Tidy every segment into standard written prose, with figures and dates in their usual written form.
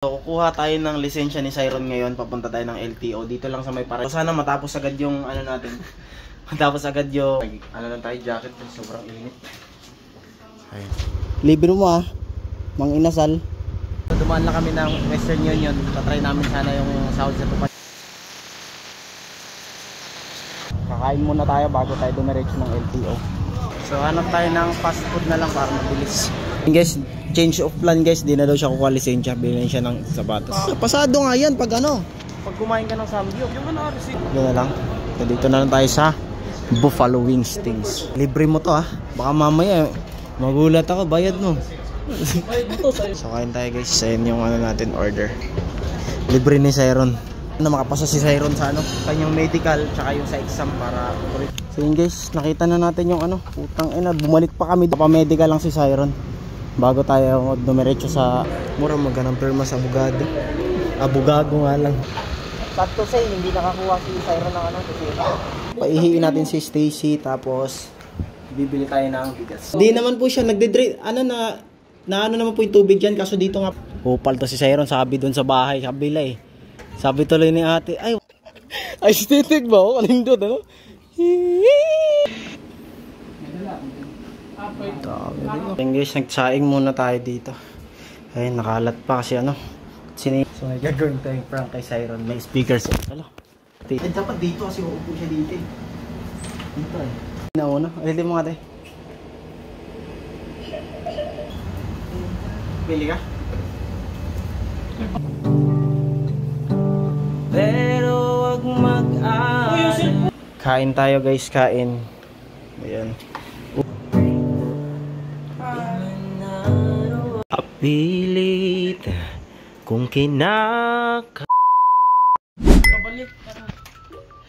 So, kukuha tayo ng lisensya ni Siron ngayon, papunta tayo ng LTO. Dito lang sa may para. So, sana matapos agad yung ano natin. Matapos agad yung ano lang tayo, jacket kasi sobrang init. Ayun. Libre mo ah, Mang Inasal. So, dumaan lang kami ng Western Union. Tatry namin sana yung sahod sa tupad. Kakain muna tayo bago tayo dumiretso ng LTO. So, hanap tayo ng fast food na lang para mabilis. Guys, change of plan guys, di na daw siya kukuha lisensya, bilhin siya ng sapatos. Pasado nga yan pag ano. Pag kumain ka ng samgyup, yung ano receipt. Doon na lang. So, dito na lang tayo sa Buffalo Wings Things. Libre mo to ah. Baka mamaya magulat ako, bayad mo. So kain tayo guys. Ayan yung ano natin order. Libre ni Siron. Makapasa si Siron sa ano, Kanyang medical, tsaka yung sa exam para. So yun guys, nakita na natin yung ano, putang ina, bumalik pa kami. Pa-medical lang si Siron bago tayo dumiretso sa mura magandang perma sa abogado. Abogado nga lang. Sakto say, hindi nakakuha si Siron ng ano, kasi paihiin natin si Stacy, tapos bibili tayo ng bigas. Hindi naman po siya nagde-drain, ano na ano naman po yung tubig dyan, kaso dito nga upal to si Siron, sabi doon sa bahay, kabila eh. Sabi tuloy ni ate, ay aesthetic ba? O, kanindot ano? Then guys, nagsaing muna tayo dito. Ay, nakalat pa kasi ano. So may gagawin tayong prank kay Siron. May speakers. Alo. dapat dito kasi uupo siya dito eh. Dito eh. Nauna. Alili mo nga tayo. Pili ka? Pero wag mag-aalala. Kain tayo guys, kain. Ayan. Apilit kung kinaka.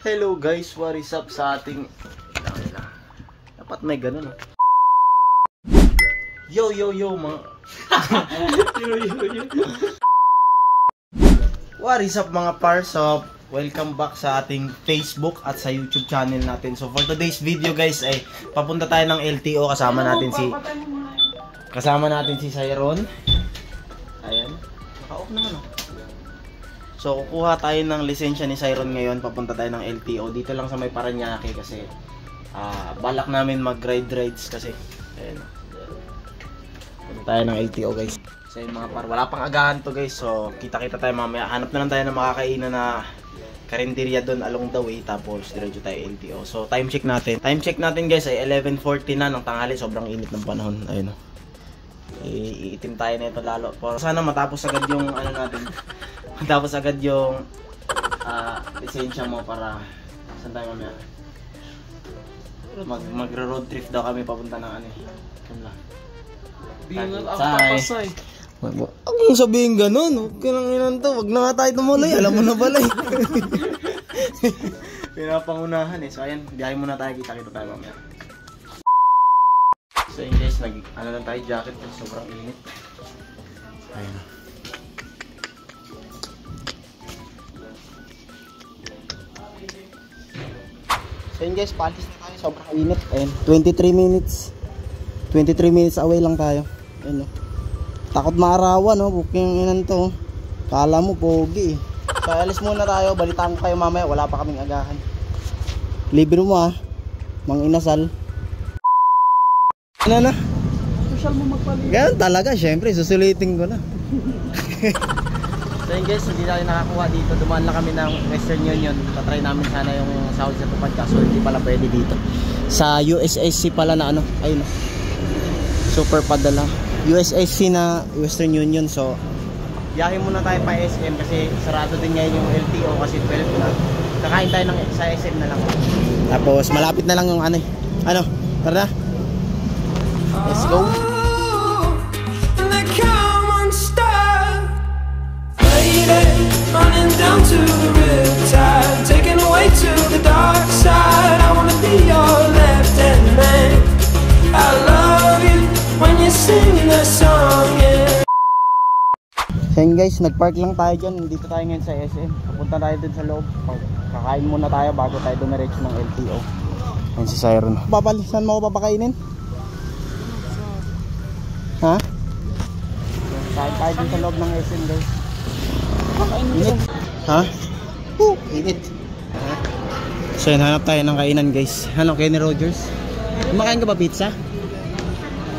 Hello guys, what is up sa ating dapat may ganun oh. Yo mga yo. What is up mga parsop? Welcome back sa ating Facebook at sa YouTube channel natin. So for today's video guys ay papunta tayo ng LTO, kasama natin si Siron. Ayan. Naka-off naman oh. So kukuha tayo ng lisensya ni Siron ngayon, papunta tayo ng LTO. Dito lang sa may Paranaque kasi balak namin mag-rides kasi. Ayan. Punta tayo ng LTO guys. So yung mga wala pang agahan to guys. So kita-kita tayo mamaya. Hanap na lang tayo ng makakainan na karinderya doon along the way, tapos diretso tayo LTO. So time check natin. Time check natin guys ay 11:40 na ng tanghali. Sobrang init ng panahon. Ayun oh. Iitim tayo nito lalo. Pero sana matapos agad yung ano natin. Matapos agad yung lisensya mo para saan tayo mamaya. Mag-road trip daw kami papunta ng ano eh. Bingat ako papasay. Ako yung sabihin ganun, huwag ka nang inan to, wag na nga tayo tumuloy, alam mo na pala eh. Pinapangunahan eh, so ayan, biyahe muna tayo, kita-kita tayo mamaya. So yun guys, ano lang tayo, jacket kasi sobrang init. Ayun. So yun guys, paalis na tayo, sobrang init. Ayun, 23 minutes. 23 minutes away lang tayo. Ayun o. Takot maarawan no, booking inan to. Kala mo pogi. So alis muna tayo, balitaan ko kayo mamaya, wala pa kaming agahan. Libre mo ah, Mang Inasal. Ano na? Social mo magpalit. Ganun talaga, syempre susulitin ko na. So yun guys, hindi tayo nakakuha dito. Dumaan lang kami ng Western Union. Tatry namin sana yung sahod sa tupad, kaso hindi pala pwede dito. Sa USSC pala na ano, ayun o. Super padala. USSC na Western Union, so biyahe muna tayo pa SM kasi sarado din ngayon yung LTO kasi 12 na. Kakain tayo sa SM na lang. Tapos malapit na lang yung ano eh. Ano? Tara na. Let's go. Running down to the riptide, taken away to the dark side. I wanna be your left-hand man. I love you when you're singing that song, yeah. So guys, nagpark lang tayo dyan. Dito tayo ngayon sa SM. Papunta tayo dun sa loob. Kakain muna tayo bago tayo dumiretso ng LTO. Ayan si Siron. Saan mo ako papakainin? Ha? Kain tayo dun sa loob ng SM guys. Init. Ha? Init. So yun, hanap tayo ng kainan guys. Ano, Kenny Rogers? Kumakain ka ba pizza?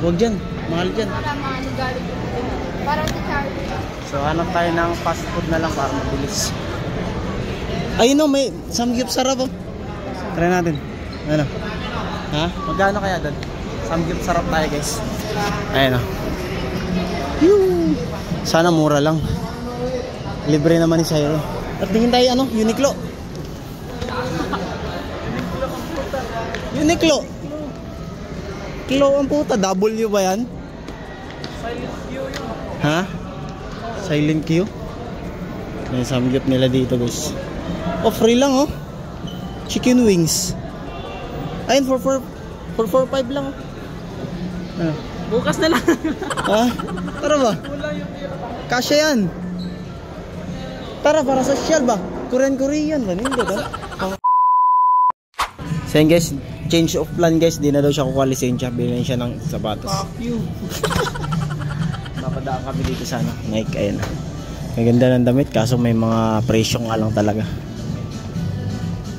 Huwag dyan, mahal dyan. Parang si Charlie. So hanap tayo ng fast food na lang para mabilis. Ayun no, may samgyup sarap oh. Try natin. Ano? Ha? Magkano kaya doon? Samgyup sarap tayo guys. Ayun oh. Sana mura lang. Libre naman ni Syro. At tingin tayo ano, Uniqlo. Uniqlo. Klo ang puta, W ba yan? Silent Q yun. Ha? Silent Q? May samgyup nila dito guys. Oh, free lang oh. Chicken wings. Ayun, 445 lang oh. Ano? Bukas na lang. Ha? Tara ba? Kasya yan. Tara, para sa social ba? Korean ba? Hindi ba? So yun guys, change of plan guys. Di na daw siya kukuha lisensya. Bilhin siya ng sapatos. Fuck you. Napadaan kami dito sa ano, Nike. Ayan. Maganda ng damit kaso may mga presyo nga lang talaga.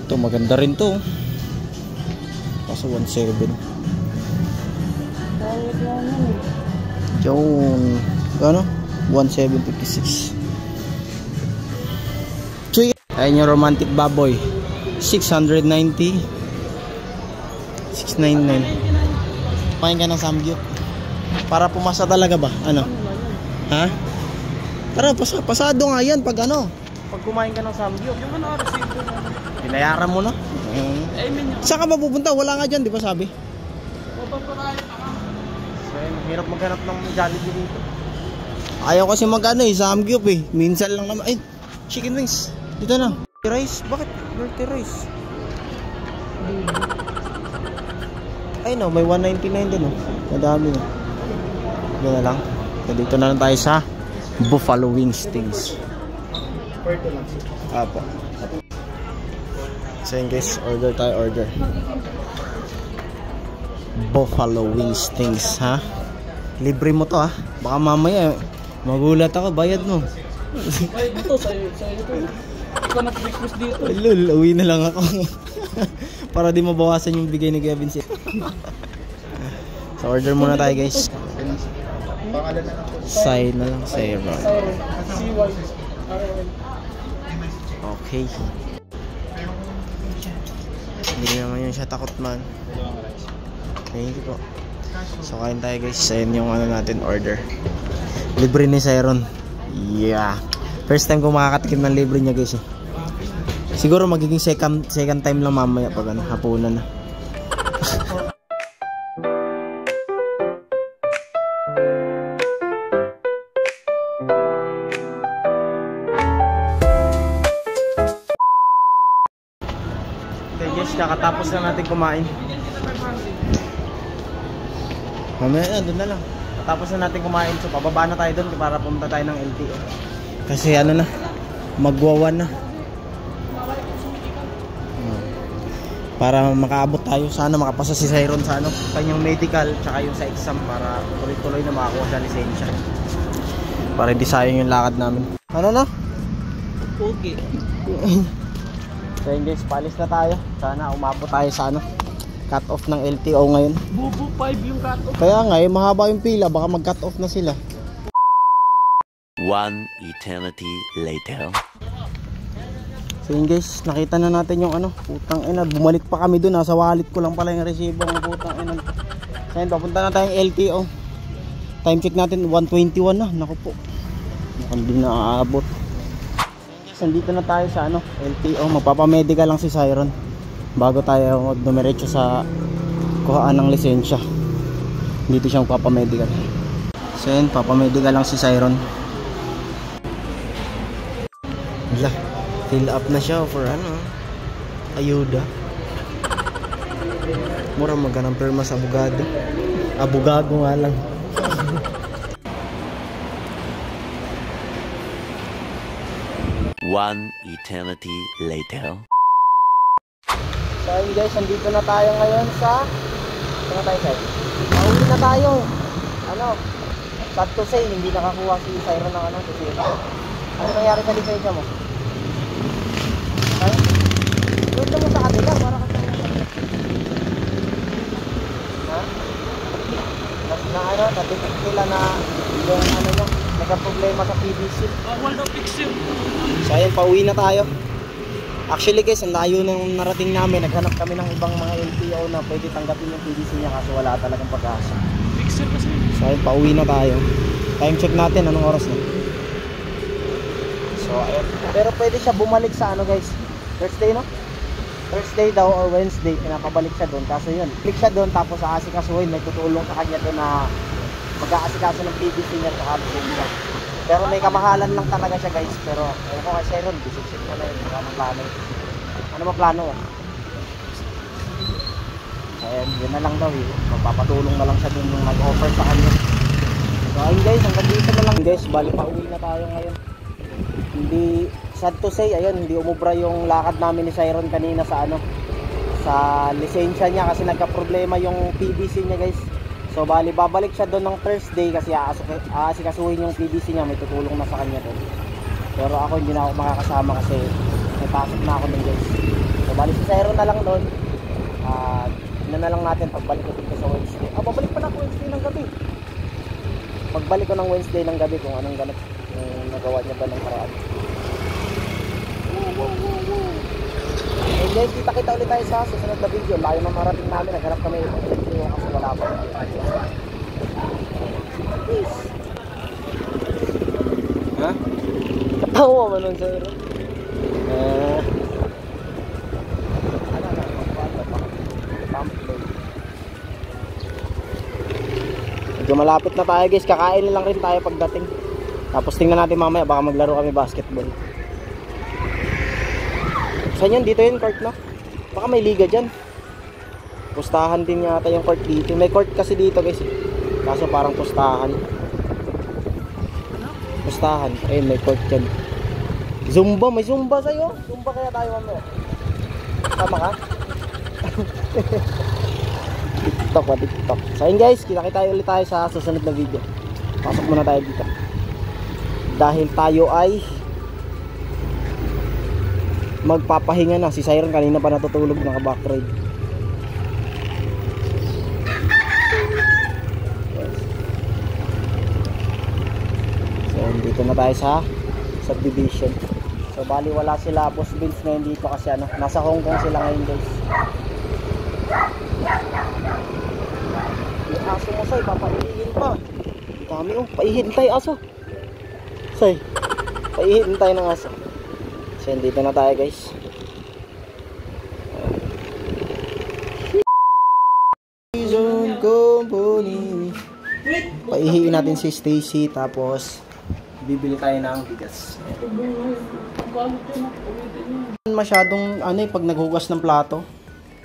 Ito maganda rin to. Kaso 1.7. Yung ano? 1.756. Chuy. Ayun yung romantic baboy. 690. 699. Pahin ka ng samgyup. Para pumasa talaga ba? Ano? Ha? Tara, pasado nga yan pag ano. Pag kumain ka ng samgyup. Yung ano, resibo mo. Binayaran mo na. I mean, Saan ka mapupunta? Wala nga dyan, di ba sabi? mapapakain ka. So, hirap maghanap ng Jollibee dito. Ayaw kasi mag-ano eh, samgyup eh. Minsan lang naman. Ay, chicken wings. Dito na. Rice? Bakit? Dirty rice. Ay no, may 199 din oh. Madami oh. Dito na lang. So, dito na lang tayo sa Buffalo Wings Things. Apo. So yun guys, order tayo, order. Buffalo Wings Things, ha? Libre mo to ha. Baka mamaya magulat ako, bayad mo. Bayad mo to, sa'yo to. Ikaw nag-request dito. Ay lol, uwi na lang ako. Para di mabawasan yung bigay ni Kevin siya. So order muna tayo guys. Side na lang, Syron. Okay. Hindi naman yun siya takot man. Thank you po. So kain tayo guys. Ayun yung ano natin order. Libre ni Syron. Yeah. First time ko makakatikim ng libre niya guys eh. Siguro magiging second time lang mamaya pag ano, hapunan na. Okay guys, kakatapos na natin kumain. Mamaya na, doon na lang. Tapos na natin kumain, so pababa na tayo doon para pumunta tayo ng LTO. Kasi ano na, magwawan na. Para makaabot tayo, sana makapasa si Syron sa ano, kanyang medical, tsaka yung sa exam para tuloy-tuloy na makakuha siya lisensya. Para hindi sayang yung lakad namin. Ano na? Okay. So yun guys, palis na tayo. Sana umabot tayo sa ano, cut off ng LTO ngayon. Bubu 5 yung cut-off. Kaya nga, mahaba yung pila, baka mag-cut off na sila. One eternity later. So yun guys, nakita na natin yung ano, putang ina, bumalik pa kami dun, nasa wallet ko lang pala yung resibo ng putang ina. So yun, papunta na tayong LTO. Time check natin, 1:21 na, naku po. Hindi na aabot. So nandito na tayo sa ano, LTO, magpapamedical lang si Syron bago tayo dumiretso sa kuhaan ng lisensya. Dito siyang papamedical. So yun, papamedical lang si Syron. Wala, fill up na siya for ano, ayuda. Mura magkanang perma sa abogado. Abogado nga lang. One eternity later. So ayun guys, nandito na tayo ngayon sa saan na tayo sir? Pauwi na tayo. Ano, sad to say, hindi nakakuha si Syron ng ano, kasi Ano nangyari sa lisensya mo? Ay? Kwento mo sa kanila, para ka ha? Na ano, na-detect nila na yung ano nyo, nagka-problema sa PVC. Wala fix yun. So ayun, pauwi na tayo. Actually guys, ang layo nang narating namin. Naghanap kami ng ibang mga LTO na pwede tanggapin yung PVC niya kaso wala talagang pag-asa. Fixer kasi. So ayun, pauwi na tayo. Time check natin, anong oras na? So ayun, pero pwede siya bumalik sa ano guys, Thursday no? Thursday daw or Wednesday, pinapabalik siya doon. Kaso yun, click siya doon tapos aasikasuhin, may tutulong sa kanya doon na mag-aasikaso ng PVC niya at hardware niya. Pero may kamahalan lang talaga siya guys. Pero ayun ko kay Siron, bisip na na yun. Anong plano? Ano ba plano? So ayun, yun na lang daw eh. Magpapatulong na lang siya doon yung nag-offer sa kanya. So ayun guys, hanggang dito na lang guys. Bali pa uwi na tayo ngayon. Hindi, sad to say, ayun, hindi umubra yung lakad namin ni Siron kanina sa ano, sa lisensya niya kasi nagka-problema yung PVC niya guys. So bali babalik siya doon ng Thursday kasi aasikasuhin yung PVC niya, may tutulong na sa kanya doon. Pero ako hindi na ako makakasama kasi may pasok na ako doon guys. So bali si Siron na lang doon. Na lang natin pagbalik ko dito sa Wednesday. Babalik pa na ako Wednesday ng gabi. Pagbalik ko ng Wednesday ng gabi kung anong ganap yung nagawa niya ba ng paraan. Guys, kita-kita ulit tayo sa susunod na video. Layo na marating namin. Naghanap kami itong video kasi wala pa. Peace. Ha? Katawa mo nun sir. Medyo malapit na tayo guys. Kakain lang rin tayo pagdating. Tapos tingnan natin mamaya. Baka maglaro kami basketball. Saan yun? Dito yun court no? Baka may liga dyan. Pustahan din yata yung court dito. May court kasi dito guys. Kaso parang pustahan. Pustahan. Ayun may court dyan. Zumba. May zumba sa'yo. Zumba kaya tayo mamaya. Sama ka? TikTok ba? TikTok. So yun guys. Kita-kita ulit tayo sa susunod na video. Pasok muna tayo dito. Dahil tayo ay magpapahinga na. Si Siron kanina pa natutulog, naka-backride. So dito na tayo sa subdivision. So bali wala sila Boss Vince ngayon dito kasi ano, nasa Hong Kong sila ngayon guys. Yung aso mo Say, papaihin pa. Dami oh, paihin tayo aso Say, paihin tayo ng aso. So dito na tayo guys. Company. Paihiin natin si Stacy tapos bibili tayo ng bigas. Masyadong ano eh pag naghugas ng plato.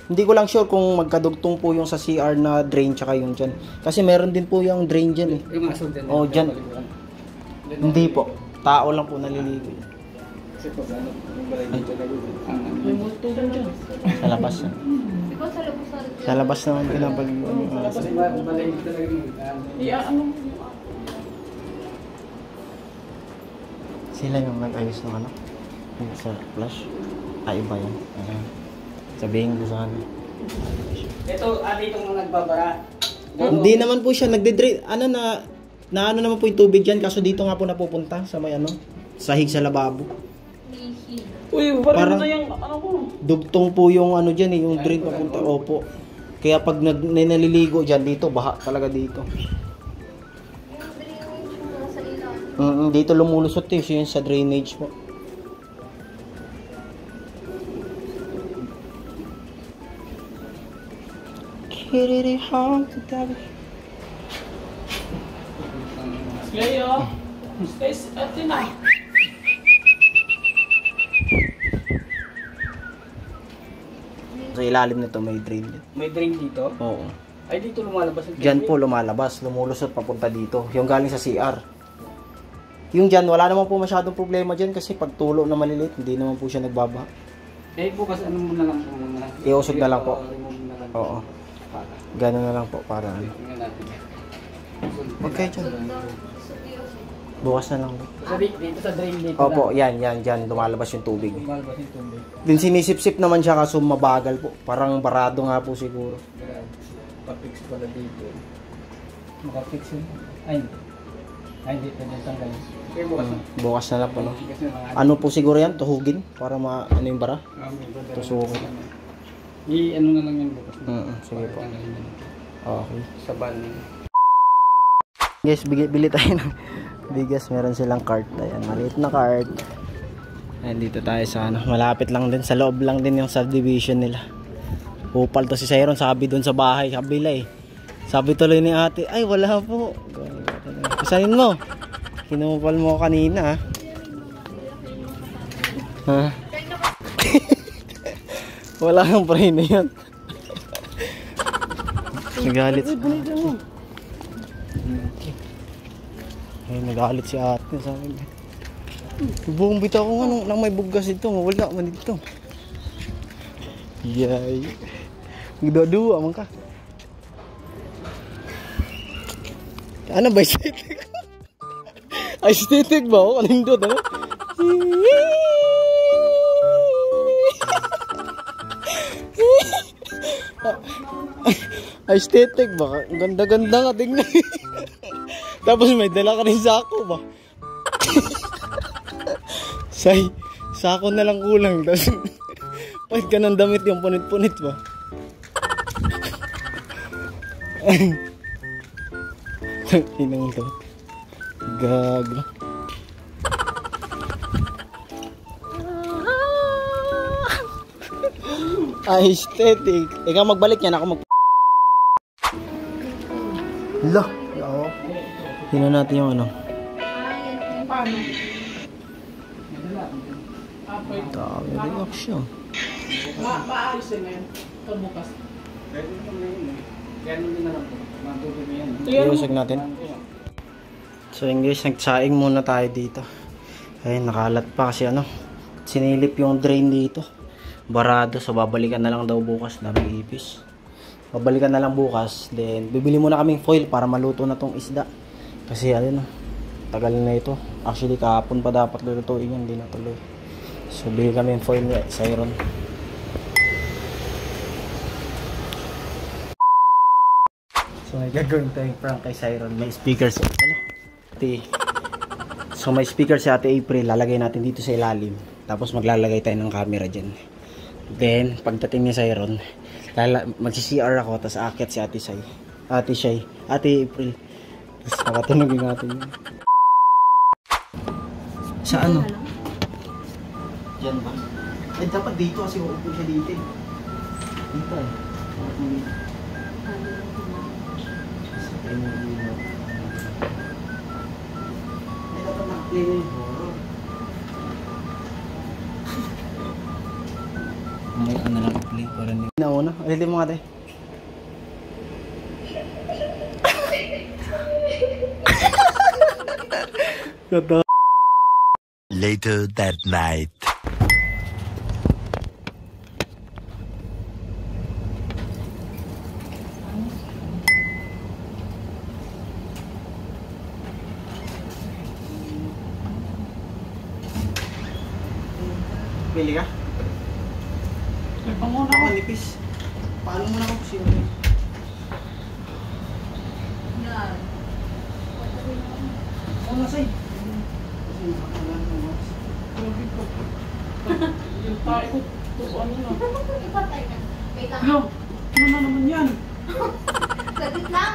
Hindi ko lang sure kung magkadugtong po yung sa CR na drain tsaka yung dyan. Kasi meron din po yung drain dyan eh. Oh dyan. Hindi po. Tao lang po naliligo. May multo dyan. Sa labas na. Sa labas naman pinapaligo. Sila yung nag-ayos ng ano? Sa flash. Iba yan. Sabihin ko sa ano. Ito, itong mga nagbabara. Hindi naman po siya nagde-drain. Ano na naman po yung tubig dyan. Kaso dito nga po napupunta sa may ano. Sahig sa lababo. Uy, parang na yung ano ko. dugtong po yung ano dyan eh, yung drain papunta. Opo. Kaya pag naliligo dyan dito, baha talaga dito. Dito lumulusot eh, yun sa drainage po. Kiriri hang kitabi. Leo, space at tonight. Sa ilalim nito may drain din. May drain dito? Oo. Ay, dito lumalabas ang Diyan po lumalabas, lumulusot papunta dito. Yung galing sa CR. Yung dyan, wala naman po masyadong problema dyan kasi pag tulo na maliliit, hindi naman po siya nagbaba. Eh, bukas ano mo na lang po muna. Iusog na lang po. Remove na lang. Oo. Gano'n na lang po para ano. Tingnan natin. Okay dyan. Bukas na lang. Dito sa drain dito Opo, yan, dyan. Lumalabas yung tubig. Lumalabas yung tubig. Din sinisip-sip naman siya kaso mabagal po. Parang barado nga po siguro. Pa-fix pala dito. Maka-fix yun. Ay, hindi pa din tanggalin. Okay, bukas na. Bukas na lang po, no? Kasi mga Ano po siguro yan? Tuhugin? Para ano yung bara? Tusukin. I-ano na lang yun bukas. Sige po. Tanggalin yun. Okay. Sa ban. Guys, bili tayo ng bigas. Meron silang cart. Ayan, maliit na cart. Ayan, dito tayo sa ano. Malapit lang din. Sa loob lang din yung subdivision nila. Upal to si Siron. Sabi dun sa bahay. Kabila eh. Sabi tuloy ni ate, ay wala po. Isanin mo. Kinupal mo kanina ha. Wala kang preno yun. Nagalit. Ay, nagalit si ate sa akin. Buong bitaw ko nga nang may bugas ito. Wala man dito. Yay. Nagdadua man ka. Ano ba aesthetic? Aesthetic ba? O, kanindot ano? Aesthetic ba? Ganda-ganda nga tingnan. Tapos may dala ka rin sako ba? Sako na lang kulang. Tapos pahit ka ng damit yung punit-punit ba? Inang to. Gago. Aesthetic. Ikaw magbalik yan, ako mag... Lah. Oo. Tingnan natin yung ano. Dami rin action. Maayos din ngayon. Ito bukas. Kaya nung din na lang po. Matubig mo yan. Iusag natin. So yung guys, nagsaing muna tayo dito. Ay, nakalat pa kasi ano. Sinilip yung drain dito. Barado. So babalikan na lang daw bukas. Dami ipis. Babalikan na lang bukas. Then bibili muna kaming foil para maluto na tong isda. Kasi ano, tagal na ito. Actually kahapon pa dapat lulutuin yan. Hindi na tuloy. So bili kami yung foil ni Siron. So may gagawin tayong prank kay Siron. May speaker si So may speaker si Ate April. Lalagay natin dito sa ilalim. Tapos maglalagay tayo ng camera dyan. Then pagdating ni Siron, magsi-CR ako. Tapos aakyat si Ate Say. Ate April. Tapos nakatunog yung atin yun. Sa ano? Diyan ba? Eh dapat dito kasi uupo siya dito eh. Dito eh. Eh dapat nakaplay na yung horror. May ano lang play para nyo. Nauna? Alili mo nga tayo. Later that night. Pili ka? Panguna ako, nipis. Paano mo na ako siya? Yan. Ano say? Yung tayo ko. Ano na? Ipatay na. Wait lang. No! Ano na naman yan? Saglit lang.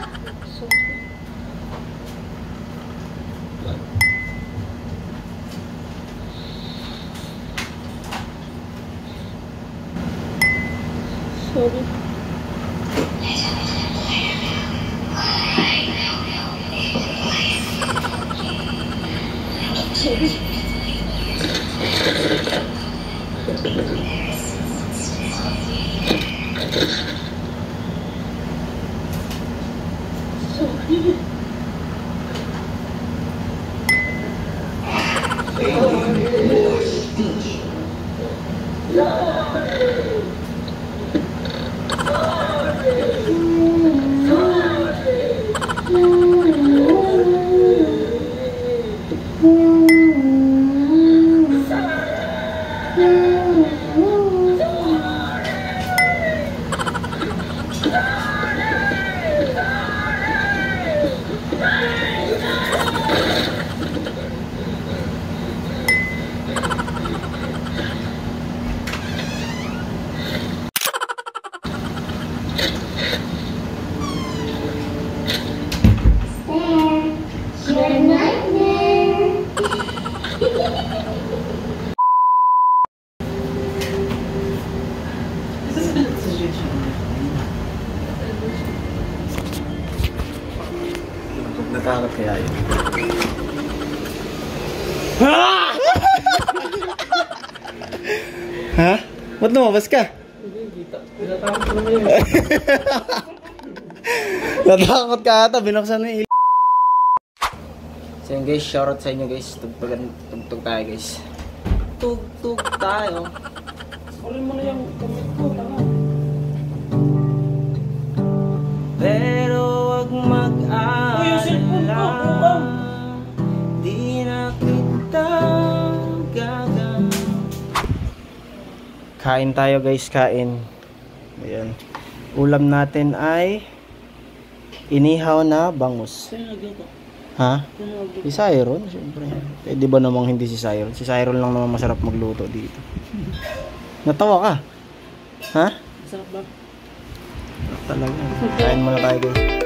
Ha? Ba't lumabas ka? Hindi, kita. Pinatakot ko naman yun. Natakot ka ata, binuksan mo yung ilaw. So yun guys, shoutout sa inyo guys. Tugtog tayo guys. Tugtog tayo. Ulit mo na yung comment ko, tanga. Pero wag mag-alala, di na kita gagal. Kain tayo guys, kain. Ayan. Ulam natin ay inihaw na bangus. Sino nagluto? Ha? Sino nagluto? Si Siron, siyempre. Eh, di ba namang hindi si Siron? Si Siron lang naman masarap magluto dito. Natawa ka? Ha? Sarap ba? Talaga. Kain muna tayo guys.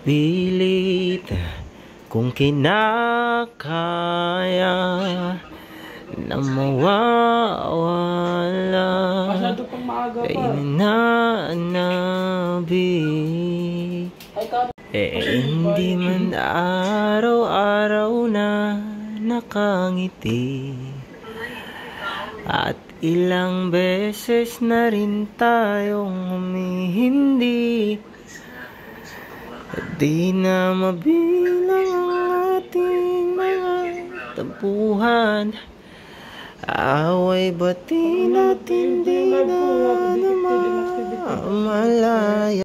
Pilit kung kinakaya na mawawala Masyado pang maaga kay pa. nananabi. Hindi man araw-araw na nakangiti, at ilang beses na rin tayong humihindi. Di na mabilang ang ating mga tampuhan. Away ba't di natin di na naman malaya.